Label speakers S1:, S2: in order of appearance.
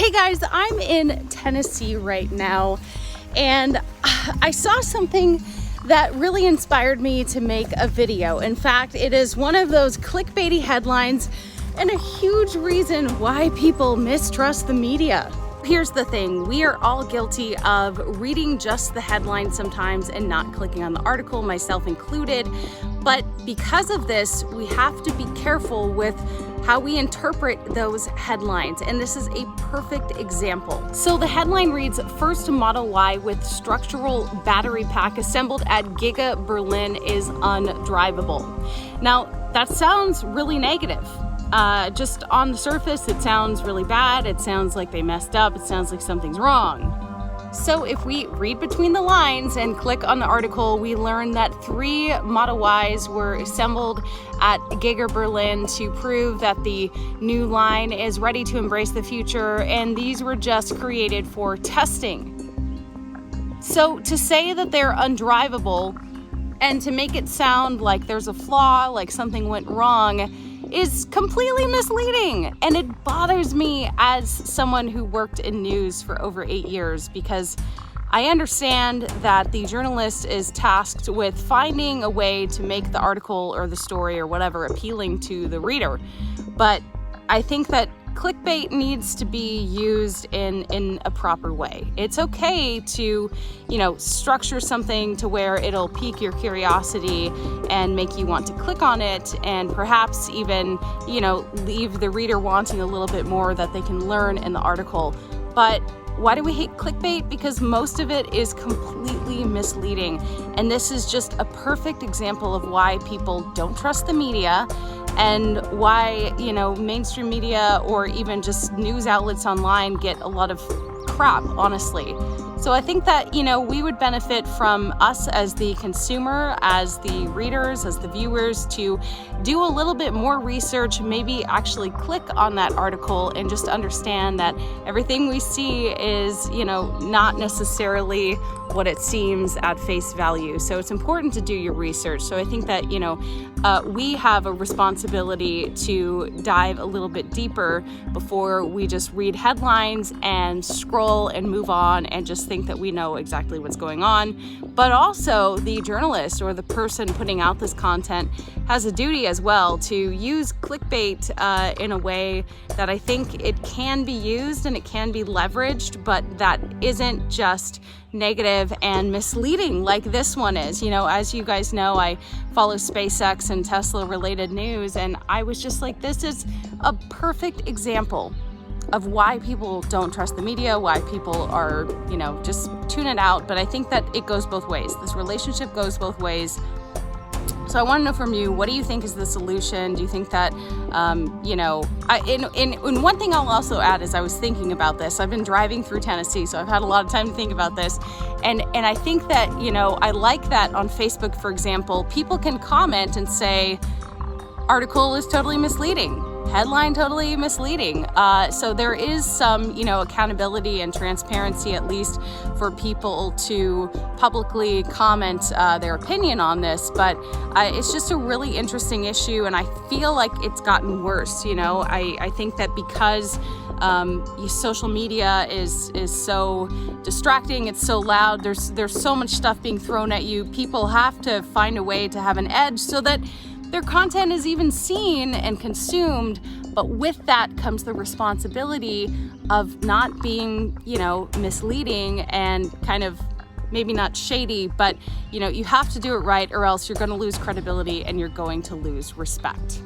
S1: Hey guys, I'm in Tennessee right now, and I saw something that really inspired me to make a video. In fact, it is one of those clickbaity headlines and a huge reason why people mistrust the media. Here's the thing, we are all guilty of reading just the headline sometimes and not clicking on the article, myself included. But because of this, we have to be careful with how we interpret those headlines, and this is a perfect example. So the headline reads, "First Model Y with structural battery pack assembled at Giga Berlin is undrivable." Now, that sounds really negative. Just on the surface, it sounds really bad. It sounds like they messed up. It sounds like something's wrong. So if we read between the lines and click on the article, we learn that 3 Model Ys were assembled at Giga Berlin to prove that the new line is ready to embrace the future, and these were just created for testing. So to say that they're undrivable and to make it sound like there's a flaw, like something went wrong, is completely misleading. And it bothers me as someone who worked in news for over 8 years, because I understand that the journalist is tasked with finding a way to make the article or the story or whatever appealing to the reader. But I think that clickbait needs to be used in a proper way. It's okay to, structure something to where it'll pique your curiosity and make you want to click on it, and perhaps even, leave the reader wanting a little bit more that they can learn in the article. But why do we hate clickbait? Because most of it is completely misleading. And this is just a perfect example of why people don't trust the media, and why, mainstream media or even just news outlets online get a lot of crap, honestly. So I think that, we would benefit from us as the consumer, as the readers, as the viewers, to do a little bit more research, maybe actually click on that article and just understand that everything we see is, not necessarily what it seems at face value. So it's important to do your research. So I think that, we have a responsibility to dive a little bit deeper before we just read headlines and scroll and move on and just think that we know exactly what's going on. But also the journalist or the person putting out this content has a duty as well to use clickbait in a way that I think it can be used and it can be leveraged, but that isn't just negative and misleading like this one is. As you guys know, I follow SpaceX and Tesla related news, and I was just like, this is a perfect example of why people don't trust the media, why people are, just tune it out. But I think that it goes both ways. This relationship goes both ways. So I want to know from you, what do you think is the solution? Do you think that, and one thing I'll also add is I was thinking about this. I've been driving through Tennessee, so I've had a lot of time to think about this. And I think that, I like that on Facebook, for example, people can comment and say, article is totally misleading. Headline totally misleading. So there is some, accountability and transparency, at least for people to publicly comment their opinion on this. But it's just a really interesting issue, and I feel like it's gotten worse. I think that because social media is so distracting, it's so loud, there's so much stuff being thrown at you, people have to find a way to have an edge so that their content is even seen and consumed. But with that comes the responsibility of not being, misleading and kind of maybe not shady, but, you have to do it right, or else you're going to lose credibility and you're going to lose respect.